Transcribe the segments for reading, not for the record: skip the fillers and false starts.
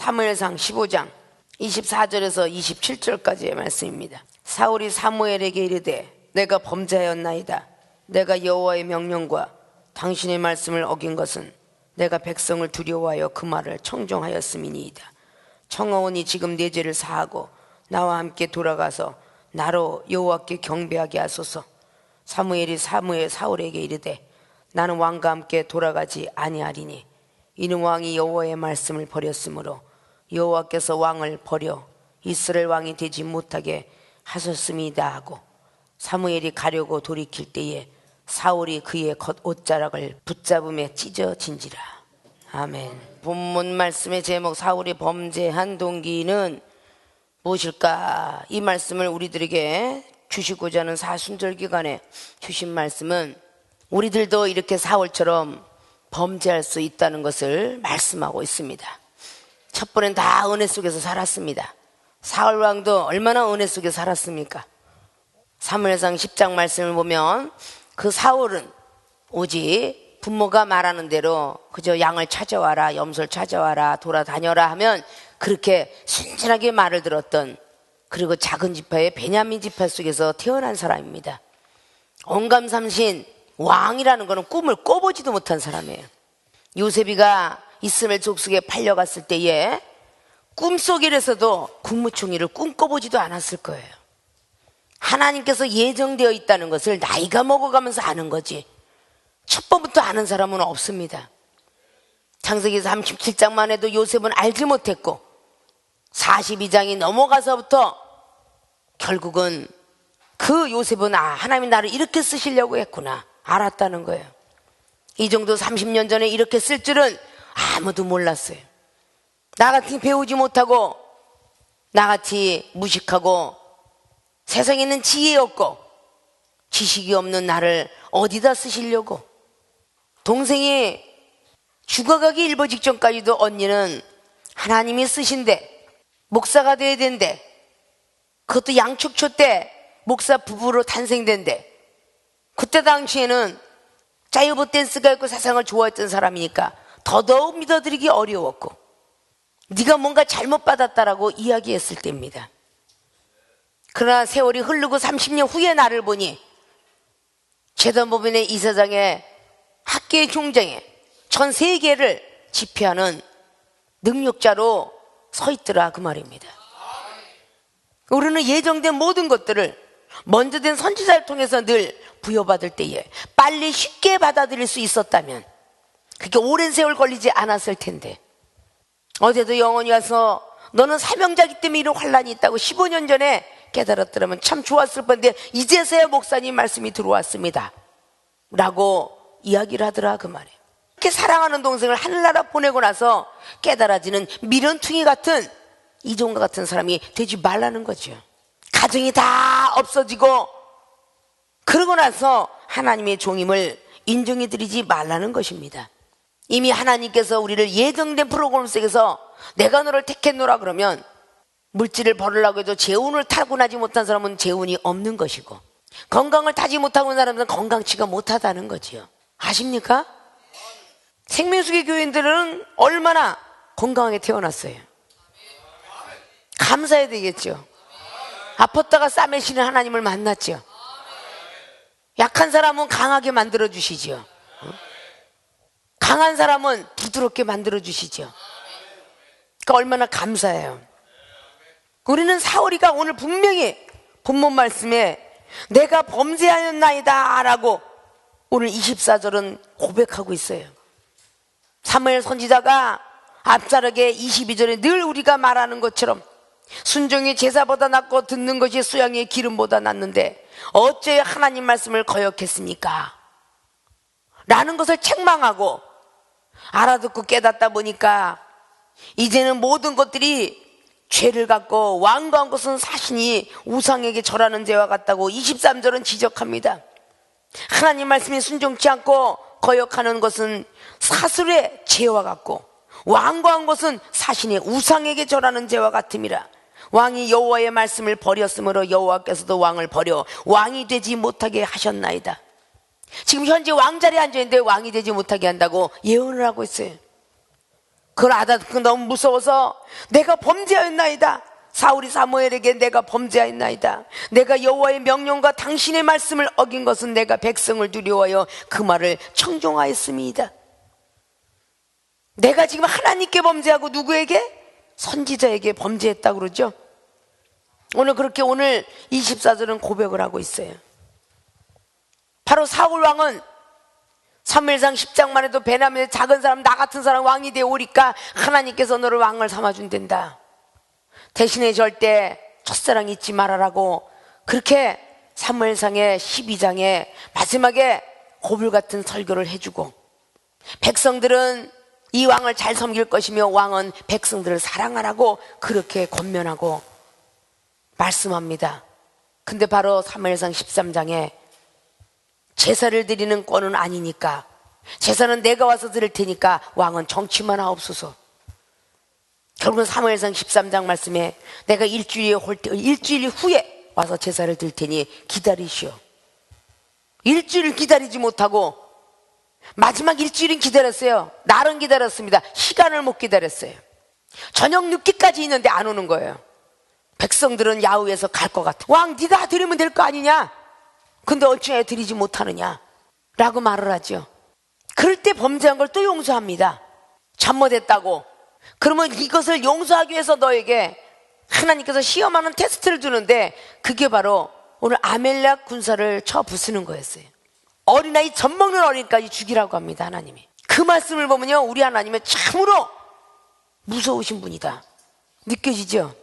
사무엘상 15장 24절에서 27절까지의 말씀입니다. 사울이 사무엘에게 이르되 내가 범죄하였나이다. 내가 여호와의 명령과 당신의 말씀을 어긴 것은 내가 백성을 두려워하여 그 말을 청종하였음이니이다. 청하오니 지금 내 죄를 사하고 나와 함께 돌아가서 나로 여호와께 경배하게 하소서. 사무엘이 사울에게 이르되 나는 왕과 함께 돌아가지 아니하리니 이는 왕이 여호와의 말씀을 버렸으므로 여호와께서 왕을 버려 이스라엘 왕이 되지 못하게 하셨음이다 하고 사무엘이 가려고 돌이킬 때에 사울이 그의 겉옷자락을 붙잡음에 찢어진지라. 아멘. 본문 말씀의 제목 사울이 범죄한 동기는 무엇일까? 이 말씀을 우리들에게 주시고자 하는 사순절 기간에 주신 말씀은 우리들도 이렇게 사울처럼 범죄할 수 있다는 것을 말씀하고 있습니다. 첩보는 다 은혜 속에서 살았습니다. 사울 왕도 얼마나 은혜 속에 살았습니까? 사무엘상 10장 말씀을 보면 그 사울은 오직 부모가 말하는 대로 그저 양을 찾아와라, 염소를 찾아와라, 돌아다녀라 하면 그렇게 순진하게 말을 들었던, 그리고 작은 지파의 베냐민 지파 속에서 태어난 사람입니다. 언감삼신 왕이라는 것은 꿈을 꿔보지도 못한 사람이에요. 요셉이가 이스라엘 족속에 팔려갔을 때에 꿈속에서도 국무총리를 꿈꿔보지도 않았을 거예요. 하나님께서 예정되어 있다는 것을 나이가 먹어가면서 아는 거지 첫 번부터 아는 사람은 없습니다. 창세기 37장만 해도 요셉은 알지 못했고 42장이 넘어가서부터 결국은 그 요셉은 하나님이 나를 이렇게 쓰시려고 했구나 알았다는 거예요. 이 정도 30년 전에 이렇게 쓸 줄은 아무도 몰랐어요. 나같이 배우지 못하고 나같이 무식하고 세상에 있는 지혜 없고 지식이 없는 나를 어디다 쓰시려고. 동생이 죽어가기 일보 직전까지도 언니는 하나님이 쓰신대 목사가 돼야 된대, 그것도 양축초 때 목사 부부로 탄생된대. 그때 당시에는 자유보 댄스가 있고 세상을 좋아했던 사람이니까 더더욱 믿어드리기 어려웠고 네가 뭔가 잘못 받았다라고 이야기했을 때입니다. 그러나 세월이 흐르고 30년 후에 나를 보니 재단법인의 이사장의 학계의 총장에 전 세계를 지배하는 능력자로 서 있더라 그 말입니다. 우리는 예정된 모든 것들을 먼저 된 선지자를 통해서 늘 부여받을 때에 빨리 쉽게 받아들일 수 있었다면 그렇게 오랜 세월 걸리지 않았을 텐데, 어제도 영혼이 와서 너는 사명자기 때문에 이런 환란이 있다고 15년 전에 깨달았더라면 참 좋았을 뻔데 이제서야 목사님 말씀이 들어왔습니다 라고 이야기를 하더라 그 말이에요. 이렇게 사랑하는 동생을 하늘나라 보내고 나서 깨달아지는 미련퉁이 같은 이종과 같은 사람이 되지 말라는 거죠. 가정이 다 없어지고 그러고 나서 하나님의 종임을 인정해드리지 말라는 것입니다. 이미 하나님께서 우리를 예정된 프로그램 속에서 내가 너를 택했노라 그러면 물질을 벌으려고 해도 재운을 타고나지 못한 사람은 재운이 없는 것이고 건강을 타지 못하고 있는 사람은 건강치가 못하다는 거지요. 아십니까? 생명수계 교인들은 얼마나 건강하게 태어났어요. 감사해야 되겠죠. 아팠다가 싸매시는 하나님을 만났죠. 약한 사람은 강하게 만들어 주시죠. 강한 사람은 부드럽게 만들어 주시죠. 그러니까 얼마나 감사해요. 우리는 사울이가 오늘 분명히 본문 말씀에 내가 범죄하였나이다 라고 오늘 24절은 고백하고 있어요. 사무엘 선지자가 앞자락에 22절에 늘 우리가 말하는 것처럼 순종이 제사보다 낫고 듣는 것이 수양의 기름보다 낫는데 어째 하나님 말씀을 거역했습니까? 라는 것을 책망하고 알아듣고 깨닫다 보니까 이제는 모든 것들이 죄를 갖고 완고한 것은 사신이 우상에게 절하는 죄와 같다고 23절은 지적합니다. 하나님 말씀에 순종치 않고 거역하는 것은 사슬의 죄와 같고 완고한 것은 사신의 우상에게 절하는 죄와 같음이라. 왕이 여호와의 말씀을 버렸으므로 여호와께서도 왕을 버려 왕이 되지 못하게 하셨나이다. 지금 현재 왕자리에 앉아있는데 왕이 되지 못하게 한다고 예언을 하고 있어요. 그걸 알아듣고 너무 무서워서 내가 범죄하였나이다. 사울이 사무엘에게 내가 범죄하였나이다. 내가 여호와의 명령과 당신의 말씀을 어긴 것은 내가 백성을 두려워하여 그 말을 청종하였음이다. 내가 지금 하나님께 범죄하고 누구에게? 선지자에게 범죄했다고 그러죠. 오늘 그렇게 오늘 24절은 고백을 하고 있어요. 바로 사울 왕은 사무엘상 10장만 해도 베냐민의 작은 사람 나 같은 사람 왕이 되어 오니까 하나님께서 너를 왕을 삼아준단다. 대신에 절대 첫사랑 잊지 말아라고 그렇게 사무엘상의 12장에 마지막에 고불 같은 설교를 해주고, 백성들은 이 왕을 잘 섬길 것이며 왕은 백성들을 사랑하라고 그렇게 권면하고 말씀합니다. 근데 바로 사무엘상 13장에 제사를 드리는 권은 아니니까, 제사는 내가 와서 드릴 테니까 왕은 정치만 하옵소서. 결국은 사무엘상 13장 말씀에 내가 일주일 후에 와서 제사를 드릴 테니 기다리시오. 일주일을 기다리지 못하고 마지막 일주일은 기다렸어요. 날은 기다렸습니다. 시간을 못 기다렸어요. 저녁 늦게까지 있는데 안 오는 거예요. 백성들은 야후에서 갈 것 같아. 왕 네가 드리면 될 거 아니냐? 근데 어찌해 드리지 못하느냐? 라고 말을 하죠. 그럴 때 범죄한 걸 또 용서합니다. 잘못했다고. 그러면 이것을 용서하기 위해서 너에게 하나님께서 시험하는 테스트를 주는데, 그게 바로 오늘 아멜렉 군사를 쳐 부수는 거였어요. 어린아이 젖 먹는 어린이까지 죽이라고 합니다. 하나님이. 그 말씀을 보면요, 우리 하나님은 참으로 무서우신 분이다 느껴지죠.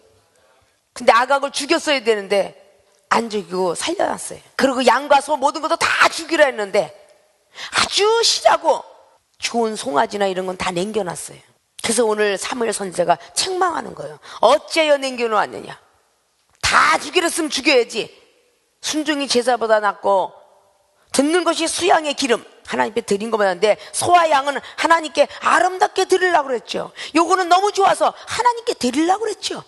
근데 아각을 죽였어야 되는데 안 죽이고 살려놨어요. 그리고 양과 소 모든 것도 다 죽이라 했는데 아주 실하고 좋은 송아지나 이런 건 다 남겨놨어요. 그래서 오늘 사무엘 선지자가 책망하는 거예요. 어째여 남겨놓았느냐? 다 죽이랬으면 죽여야지. 순종이 제사보다 낫고 듣는 것이 수양의 기름, 하나님께 드린 것보다인데 소와 양은 하나님께 아름답게 드리려고 그랬죠. 요거는 너무 좋아서 하나님께 드리려고 그랬죠.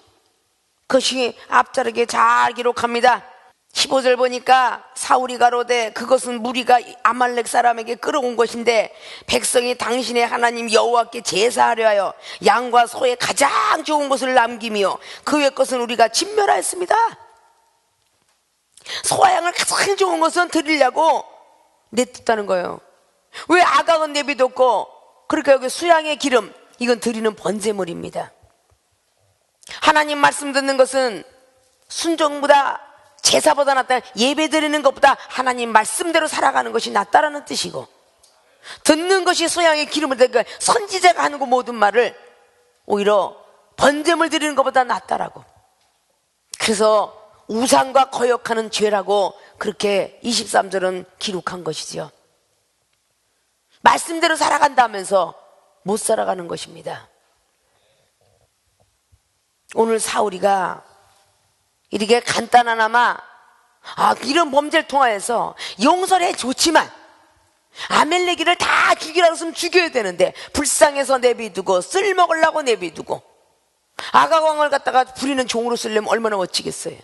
그것이 앞자르게 잘 기록합니다. 15절 보니까 사울이 가로되 그것은 무리가 아말렉 사람에게 끌어온 것인데 백성이 당신의 하나님 여호와께 제사하려 하여 양과 소의 가장 좋은 것을 남기며 그 외 것은 우리가 진멸하였습니다. 소와 양을 가장 좋은 것은 드리려고 냈다는 거예요. 왜 아각은 내비뒀고, 그러니까 여기 수양의 기름, 이건 드리는 번제물입니다. 하나님 말씀 듣는 것은 순종보다, 제사보다 낫다. 예배 드리는 것보다 하나님 말씀대로 살아가는 것이 낫다라는 뜻이고, 듣는 것이 수양의 기름을 드리니까 선지자가 하는 거 모든 말을 오히려 번제물 드리는 것보다 낫다라고. 그래서 우상과 거역하는 죄라고 그렇게 23절은 기록한 것이죠. 말씀대로 살아간다면서 못 살아가는 것입니다. 오늘 사울이가 이렇게 간단하나마 이런 범죄를 통하여서 용서를 해줬지만 아멜렉이를 다 죽이라고 했으면 죽여야 되는데 불쌍해서 내비두고 쓸먹으려고 내비두고 아각 왕을 갖다가 부리는 종으로 쓰려면 얼마나 멋지겠어요.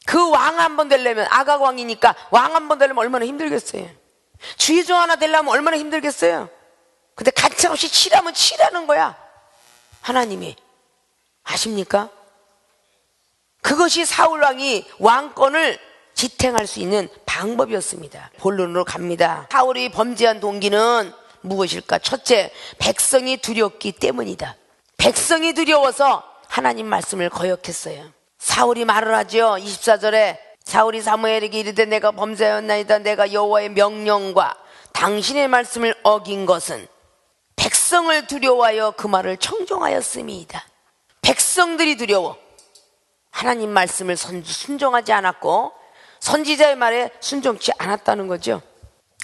그 왕 한 번 되려면, 아각 왕이니까 왕 한 번 되려면 얼마나 힘들겠어요. 주의종 하나 되려면 얼마나 힘들겠어요. 근데 가차없이 치라면 치라는 거야. 하나님이. 아십니까? 그것이 사울 왕이 왕권을 지탱할 수 있는 방법이었습니다. 본론으로 갑니다. 사울이 범죄한 동기는 무엇일까? 첫째, 백성이 두렵기 때문이다. 백성이 두려워서 하나님 말씀을 거역했어요. 사울이 말을 하죠. 24절에 사울이 사무엘에게 이르되 내가 범죄하였나이다. 내가 여호와의 명령과 당신의 말씀을 어긴 것은 백성을 두려워하여 그 말을 청종하였음이다. 백성들이 두려워 하나님 말씀을 순종하지 않았고 선지자의 말에 순종치 않았다는 거죠.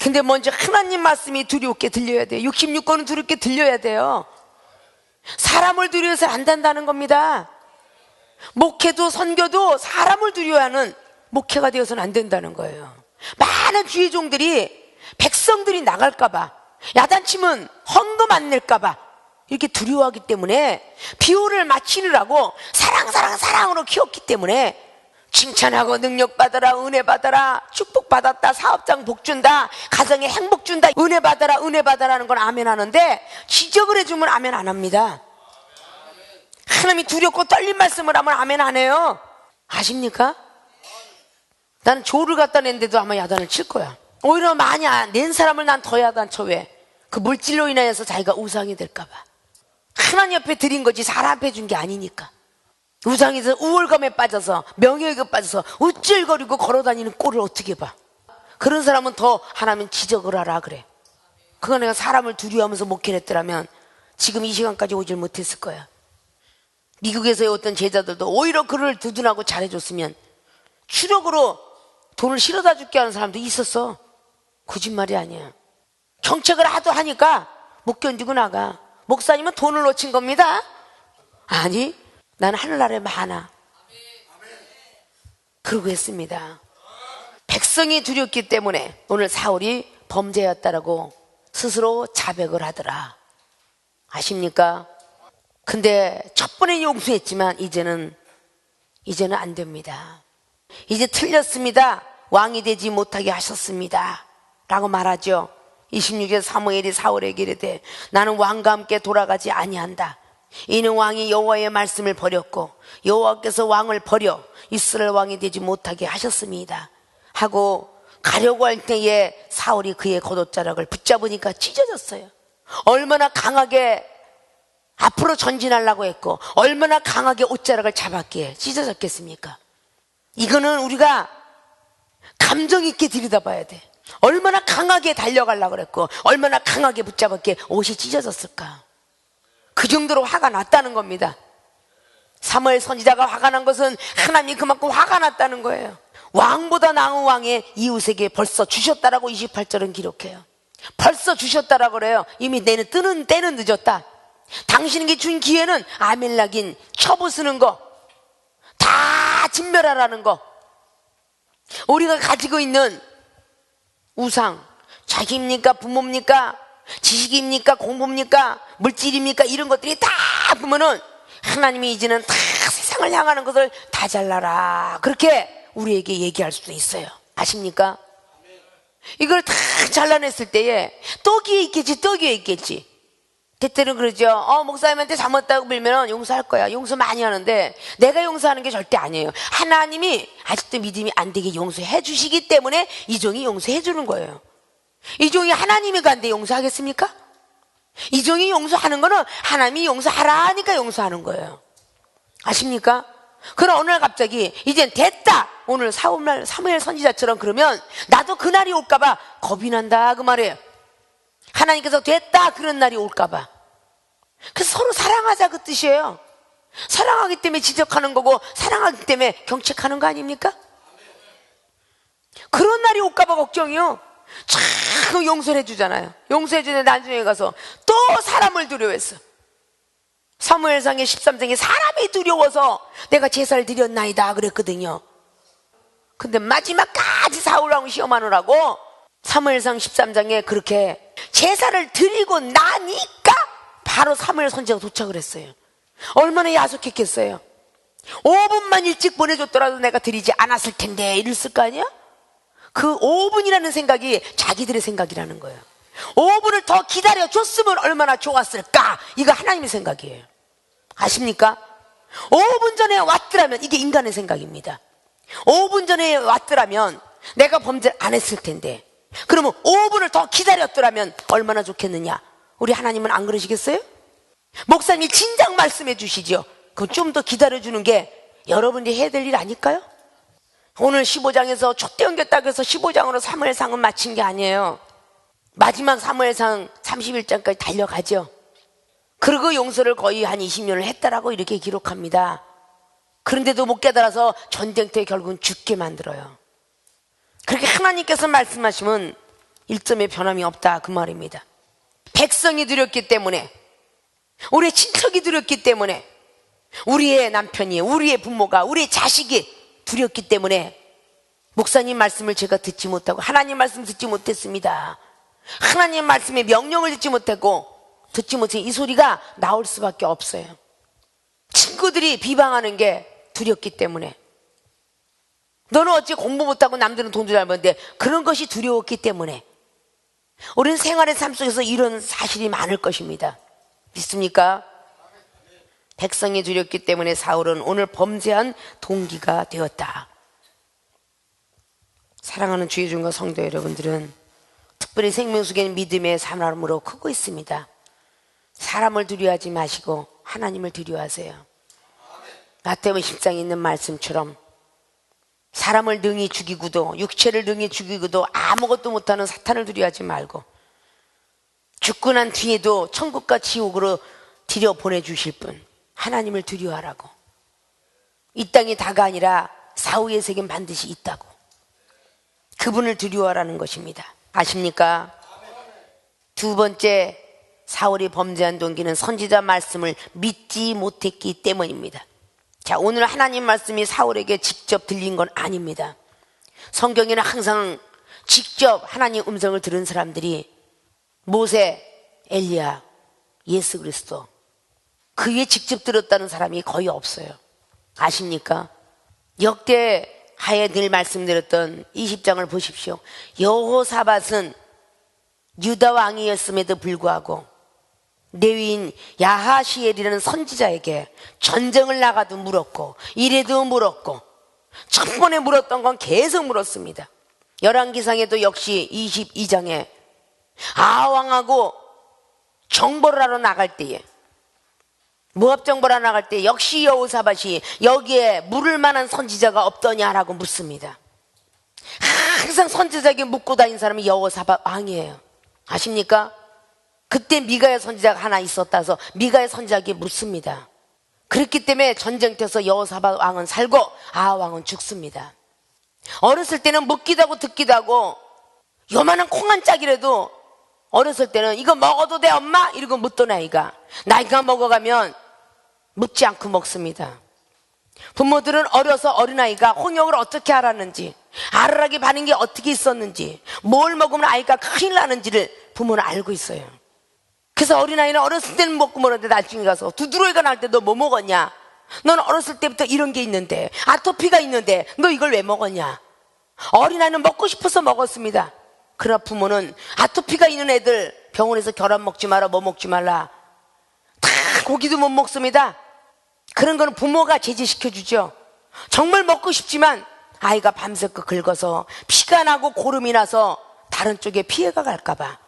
근데 먼저 하나님 말씀이 두렵게 들려야 돼요. 66권은 두렵게 들려야 돼요. 사람을 두려워서 안 된다는 겁니다. 목회도 선교도 사람을 두려워하는 목회가 되어서는 안 된다는 거예요. 많은 주의 종들이 백성들이 나갈까봐, 야단치면 헌금 안 낼까봐 이렇게 두려워하기 때문에 비호를 맞추느라고 사랑으로 키웠기 때문에 칭찬하고 능력 받아라, 은혜 받아라, 축복 받았다, 사업장 복 준다, 가정에 행복 준다, 은혜 받아라, 은혜 받아라는 건 아멘 하는데 지적을 해주면 아멘 안 합니다. 하나님이 두렵고 떨린 말씀을 하면 아멘 안 해요. 아십니까? 나는 조를 갖다 냈는데도 아마 야단을 칠 거야. 오히려 많이 낸 사람을 난 더 야단쳐. 왜? 그 물질로 인하여서 자기가 우상이 될까 봐. 하나님 앞에 드린 거지 사람 앞에 준 게 아니니까. 우상에서 우월감에 빠져서 명예욕에 빠져서 우쭐거리고 걸어다니는 꼴을 어떻게 봐. 그런 사람은 더 하나님 지적을 하라 그래. 그거 내가 사람을 두려워하면서 목회를 했더라면 지금 이 시간까지 오질 못했을 거야. 미국에서의 어떤 제자들도 오히려 그를 두둔하고 잘해줬으면 추력으로 돈을 실어다 줄게 하는 사람도 있었어. 거짓말이 아니야. 정책을 하도 하니까 못 견디고 나가. 목사님은 돈을 놓친 겁니다. 아니, 나는 하늘나라에 많아. 그러고 했습니다. 백성이 두렵기 때문에 오늘 사울이 범죄였다라고 스스로 자백을 하더라. 아십니까? 근데 첫 번에 용서했지만 이제는 안 됩니다. 이제 틀렸습니다. 왕이 되지 못하게 하셨습니다 라고 말하죠. 26절 사무엘이 사울에게 이르되 나는 왕과 함께 돌아가지 아니한다. 이는 왕이 여호와의 말씀을 버렸고 여호와께서 왕을 버려 이스라엘 왕이 되지 못하게 하셨습니다 하고 가려고 할 때에 사울이 그의 겉옷자락을 붙잡으니까 찢어졌어요. 얼마나 강하게 앞으로 전진하려고 했고 얼마나 강하게 옷자락을 잡았기에 찢어졌겠습니까? 이거는 우리가 감정 있게 들여다봐야 돼. 얼마나 강하게 달려가려고 그랬고 얼마나 강하게 붙잡았기에 옷이 찢어졌을까. 그 정도로 화가 났다는 겁니다. 사무엘 선지자가 화가 난 것은 하나님이 그만큼 화가 났다는 거예요. 왕보다 나은 왕의 이웃에게 벌써 주셨다라고 28절은 기록해요. 벌써 주셨다라고 그래요. 이미 내는 뜨는 때는 늦었다. 당신에게 준 기회는 아멜락인 쳐부수는 거, 다 진멸하라는 거. 우리가 가지고 있는 우상, 자기입니까? 부모입니까? 지식입니까? 공부입니까? 물질입니까? 이런 것들이 다 보면은 하나님이 이제는 다 세상을 향하는 것을 다 잘라라 그렇게 우리에게 얘기할 수도 있어요. 아십니까? 이걸 다 잘라냈을 때에 떡이 있겠지. 때때는 그러죠. 목사님한테 잘못했다고 빌면 용서할 거야. 용서 많이 하는데 내가 용서하는 게 절대 아니에요. 하나님이 아직도 믿음이 안 되게 용서해 주시기 때문에 이 종이 용서해 주는 거예요. 이 종이 하나님이 간데 용서하겠습니까? 이 종이 용서하는 거는 하나님이 용서하라 하니까 용서하는 거예요. 아십니까? 그러나 어느 날 갑자기 이젠 됐다. 오늘 사무엘 선지자처럼 그러면 나도 그날이 올까봐 겁이 난다 그 말이에요. 하나님께서 됐다 그런 날이 올까봐. 그래서 서로 사랑하자 그 뜻이에요. 사랑하기 때문에 지적하는 거고 사랑하기 때문에 경책하는 거 아닙니까? 그런 날이 올까봐 걱정이요. 참 용서를 해주잖아요. 용서해주는데 나중에 가서 또 사람을 두려워했어. 사무엘상의 13장에 사람이 두려워서 내가 제사를 드렸나이다 그랬거든요. 근데 마지막까지 사울왕을 시험하느라고 사무엘상 13장에 그렇게 제사를 드리고 나니까 바로 사무엘 선지자가 도착을 했어요. 얼마나 야속했겠어요. 5분만 일찍 보내줬더라도 내가 드리지 않았을 텐데 이랬을 거 아니야? 그 5분이라는 생각이 자기들의 생각이라는 거예요. 5분을 더 기다려줬으면 얼마나 좋았을까? 이거 하나님의 생각이에요. 아십니까? 5분 전에 왔더라면 이게 인간의 생각입니다. 5분 전에 왔더라면 내가 범죄를 안 했을 텐데 그러면 5분을 더 기다렸더라면 얼마나 좋겠느냐. 우리 하나님은 안 그러시겠어요? 목사님이 진작 말씀해 주시죠. 그럼 좀 더 기다려주는 게 여러분이 해야 될 일 아닐까요? 오늘 15장에서 촛대 옮겼다 그래서 15장으로 사무엘상은 마친 게 아니에요. 마지막 사무엘상 31장까지 달려가죠. 그리고 용서를 거의 한 20년을 했다라고 이렇게 기록합니다. 그런데도 못 깨달아서 전쟁 때 결국은 죽게 만들어요. 그렇게 하나님께서 말씀하시면 일점의 변함이 없다 그 말입니다. 백성이 두렵기 때문에, 우리의 친척이 두렵기 때문에, 우리의 남편이, 우리의 부모가, 우리의 자식이 두렵기 때문에 목사님 말씀을 제가 듣지 못하고 하나님 말씀 듣지 못했습니다. 하나님 말씀의 명령을 듣지 못했고 듣지 못해 이 소리가 나올 수밖에 없어요. 친구들이 비방하는 게 두렵기 때문에, 너는 어찌 공부 못하고 남들은 돈도 잘 버는데, 그런 것이 두려웠기 때문에 우리는 생활의 삶 속에서 이런 사실이 많을 것입니다. 믿습니까? 백성이 두렵기 때문에 사울은 오늘 범죄한 동기가 되었다. 사랑하는 주의 종과 성도 여러분들은 특별히 생명 속에는 믿음의 사람으로 크고 있습니다. 사람을 두려워하지 마시고 하나님을 두려워하세요. 마태복음 10장에 있는 말씀처럼 사람을 능히 죽이고도, 육체를 능히 죽이고도 아무것도 못하는 사탄을 두려워하지 말고, 죽고 난 뒤에도 천국과 지옥으로 들여 보내주실 분 하나님을 두려워하라고. 이 땅이 다가 아니라 사후의 세계는 반드시 있다고. 그분을 두려워하라는 것입니다. 아십니까? 두 번째, 사울이 범죄한 동기는 선지자 말씀을 믿지 못했기 때문입니다. 자, 오늘 하나님 말씀이 사울에게 직접 들린 건 아닙니다. 성경에는 항상 직접 하나님 음성을 들은 사람들이 모세, 엘리야, 예수 그리스도, 그 위에 직접 들었다는 사람이 거의 없어요. 아십니까? 역대 하에 늘 말씀드렸던 20장을 보십시오. 여호사밧은 유다 왕이었음에도 불구하고 레위인 야하시엘이라는 선지자에게 전쟁을 나가도 물었고, 이래도 물었고, 첫 번에 물었던 건 계속 물었습니다. 열왕기상에도 역시 22장에 아왕하고 정보를 하러 나갈 때에, 모압 정보를 하러 나갈 때 역시 여호사밧이 여기에 물을 만한 선지자가 없더냐라고 묻습니다. 항상 선지자에게 묻고 다닌 사람이 여호사밧 왕이에요. 아십니까? 그때 미가의 선지자가 하나 있었다 해서 미가의 선지자에게 묻습니다. 그렇기 때문에 전쟁터에서 여호사밧 왕은 살고 아왕은 죽습니다. 어렸을 때는 묻기도 하고 듣기도 하고, 요만한 콩 한 짝이라도 어렸을 때는 이거 먹어도 돼 엄마? 이러고 묻던 아이가 나이가 먹어가면 묻지 않고 먹습니다. 부모들은 어려서 어린아이가 홍역을 어떻게 알았는지, 아르락이 바른 게 어떻게 있었는지, 뭘 먹으면 아이가 큰일 나는지를 부모는 알고 있어요. 그래서 어린아이는 어렸을 때는 먹고 먹었는데 나중에 가서 두드러기가 날 때 너 뭐 먹었냐? 너는 어렸을 때부터 이런 게 있는데, 아토피가 있는데 너 이걸 왜 먹었냐? 어린아이는 먹고 싶어서 먹었습니다. 그러나 부모는 아토피가 있는 애들 병원에서 결합 먹지 마라, 뭐 먹지 말라, 다 고기도 못 먹습니다. 그런 거는 부모가 제지시켜주죠. 정말 먹고 싶지만 아이가 밤새껏 긁어서 피가 나고 고름이 나서 다른 쪽에 피해가 갈까봐,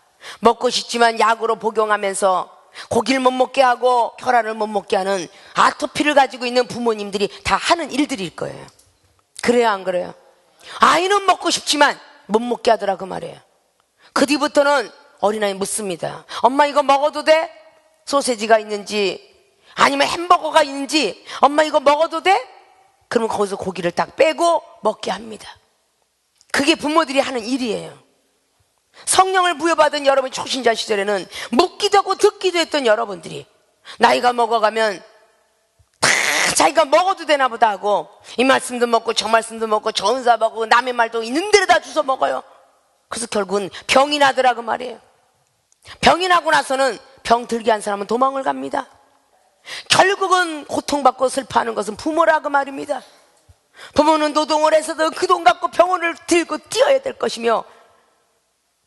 먹고 싶지만 약으로 복용하면서 고기를 못 먹게 하고 혈안을 못 먹게 하는 아토피를 가지고 있는 부모님들이 다 하는 일들일 거예요. 그래요, 안 그래요? 아이는 먹고 싶지만 못 먹게 하더라 그 말이에요. 그 뒤부터는 어린아이 묻습니다. 엄마 이거 먹어도 돼? 소세지가 있는지 아니면 햄버거가 있는지, 엄마 이거 먹어도 돼? 그러면 거기서 고기를 딱 빼고 먹게 합니다. 그게 부모들이 하는 일이에요. 성령을 부여받은 여러분 초신자 시절에는 묻기도 하고 듣기도 했던 여러분들이 나이가 먹어가면 다 자기가 먹어도 되나 보다 하고, 이 말씀도 먹고 저 말씀도 먹고 저 은사 먹고 남의 말도 있는 대로 다 주워 먹어요. 그래서 결국은 병이 나더라고 말이에요. 병이 나고 나서는 병 들게 한 사람은 도망을 갑니다. 결국은 고통받고 슬퍼하는 것은 부모라고 말입니다. 부모는 노동을 해서도 그 돈 갖고 병원을 들고 뛰어야 될 것이며,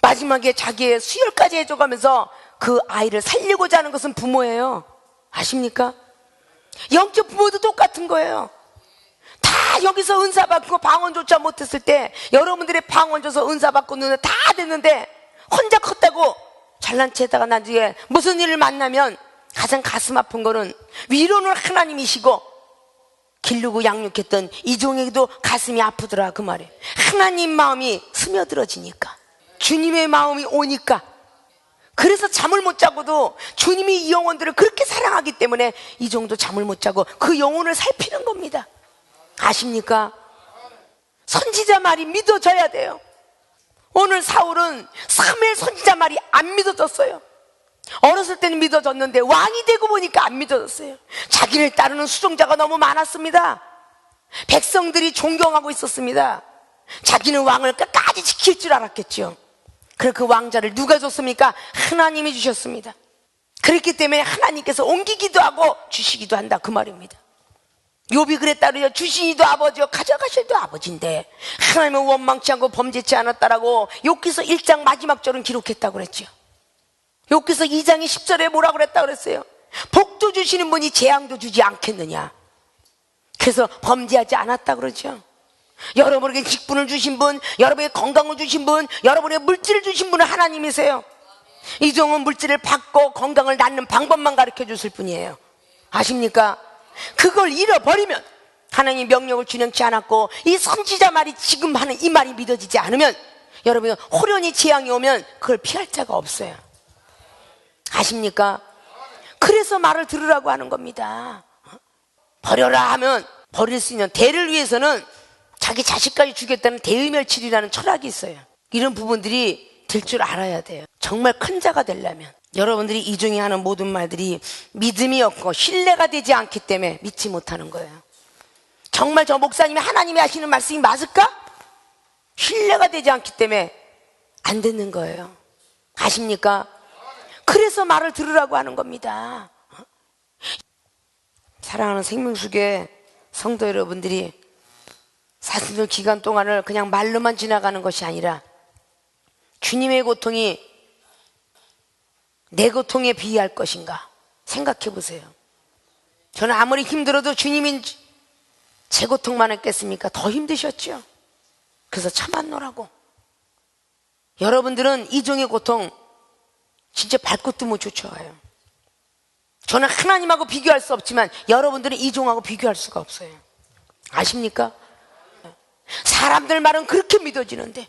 마지막에 자기의 수혈까지 해줘가면서 그 아이를 살리고자 하는 것은 부모예요. 아십니까? 영적 부모도 똑같은 거예요. 다 여기서 은사 받고 방언조차 못했을 때, 여러분들의 방언 줘서 은사 받고 눈에 다 됐는데 혼자 컸다고 잘난 체에다가 나중에 무슨 일을 만나면 가장 가슴 아픈 거는 위로는 하나님이시고 기르고 양육했던 이종에게도 가슴이 아프더라 그 말이에요. 하나님 마음이 스며들어지니까, 주님의 마음이 오니까. 그래서 잠을 못 자고도 주님이 이 영혼들을 그렇게 사랑하기 때문에 이 정도 잠을 못 자고 그 영혼을 살피는 겁니다. 아십니까? 선지자 말이 믿어져야 돼요. 오늘 사울은 사무엘 선지자 말이 안 믿어졌어요. 어렸을 때는 믿어졌는데 왕이 되고 보니까 안 믿어졌어요. 자기를 따르는 수종자가 너무 많았습니다. 백성들이 존경하고 있었습니다. 자기는 왕을 끝까지 지킬 줄 알았겠죠. 그래서 그 왕자를 누가 줬습니까? 하나님이 주셨습니다. 그렇기 때문에 하나님께서 옮기기도 하고 주시기도 한다 그 말입니다. 욥이 그랬다 그러죠. 주시니도 아버지요 가져가셔도 아버지인데 하나님은 원망치 않고 범죄치 않았다라고 욥기서 1장 마지막 절은 기록했다고 그랬죠. 욥기서 2장의 10절에 뭐라고 그랬다고 그랬어요. 복도 주시는 분이 재앙도 주지 않겠느냐. 그래서 범죄하지 않았다고 그러죠. 여러분에게 직분을 주신 분, 여러분에게 건강을 주신 분, 여러분에게 물질을 주신 분은 하나님이세요. 이종은 물질을 받고 건강을 낳는 방법만 가르쳐 줬을 뿐이에요. 아십니까? 그걸 잃어버리면 하나님 명령을 준행치 않았고 이 선지자 말이 지금 하는 이 말이 믿어지지 않으면 여러분 호련히 재앙이 오면 그걸 피할 자가 없어요. 아십니까? 그래서 말을 들으라고 하는 겁니다. 버려라 하면 버릴 수 있는 대를 위해서는 자기 자식까지 주겠다는 대의멸치리라는 철학이 있어요. 이런 부분들이 될 줄 알아야 돼요. 정말 큰 자가 되려면 여러분들이 이 중에 하는 모든 말들이 믿음이 없고 신뢰가 되지 않기 때문에 믿지 못하는 거예요. 정말 저 목사님이 하나님이 하시는 말씀이 맞을까? 신뢰가 되지 않기 때문에 안 듣는 거예요. 아십니까? 그래서 말을 들으라고 하는 겁니다. 사랑하는 생명수계 성도 여러분들이 사순절 기간 동안을 그냥 말로만 지나가는 것이 아니라 주님의 고통이 내 고통에 비할 것인가 생각해 보세요. 저는 아무리 힘들어도 주님이 제 고통만 했겠습니까? 더 힘드셨죠. 그래서 참았노라고. 여러분들은 이 종의 고통 진짜 발끝도 못 쫓아와요. 저는 하나님하고 비교할 수 없지만 여러분들은 이 종하고 비교할 수가 없어요. 아십니까? 사람들 말은 그렇게 믿어지는데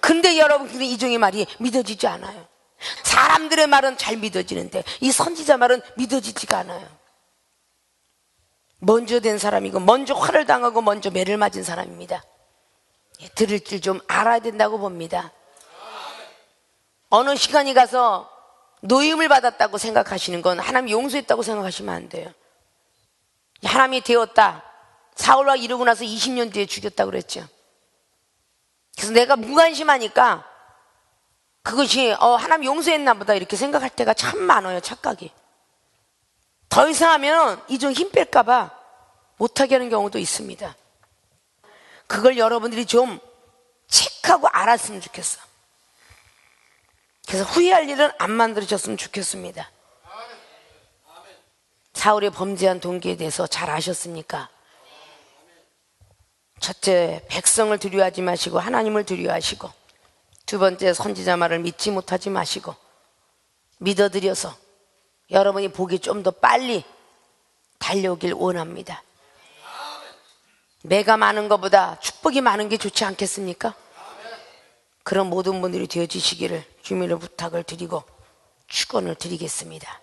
근데 여러분들은 이 종의 말이 믿어지지 않아요. 사람들의 말은 잘 믿어지는데 이 선지자 말은 믿어지지가 않아요. 먼저 된 사람이고 먼저 화를 당하고 먼저 매를 맞은 사람입니다. 들을 줄 좀 알아야 된다고 봅니다. 어느 시간이 가서 노임을 받았다고 생각하시는 건 하나님이 용서했다고 생각하시면 안 돼요. 하나님이 되었다. 사울과 이루고 나서 20년 뒤에 죽였다고 그랬죠. 그래서 내가 무관심하니까 그것이 하나님 용서했나 보다 이렇게 생각할 때가 참 많아요. 착각이. 더 이상 하면 이 종 힘 뺄까 봐 못하게 하는 경우도 있습니다. 그걸 여러분들이 좀 체크하고 알았으면 좋겠어. 그래서 후회할 일은 안 만들어졌으면 좋겠습니다. 사울의 범죄한 동기에 대해서 잘 아셨습니까? 첫째, 백성을 두려워하지 마시고 하나님을 두려워하시고, 두 번째, 선지자 말을 믿지 못하지 마시고 믿어드려서 여러분이 복이 좀 더 빨리 달려오길 원합니다. 매가 많은 것보다 축복이 많은 게 좋지 않겠습니까? 그런 모든 분들이 되어지시기를 주님으로 부탁을 드리고 축원을 드리겠습니다.